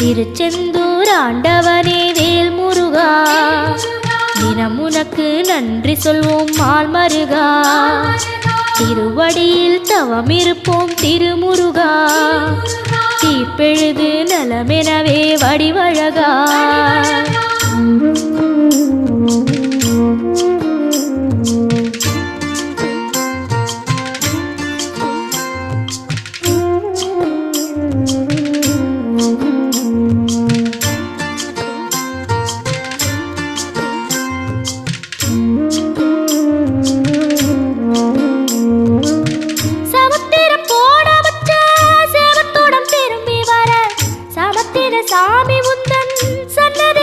திருச்செந்தூர் ஆண்டவனே வேல் முருகா, தினம் உனக்கு நன்றி சொல்வோம் மால் மருகா. திருவடியில் தவம் இருப்போம் திருமுருகா, தீப்பெழுது நலமெனவே வடிவழகா. சாமி உந்தன் சன்னதி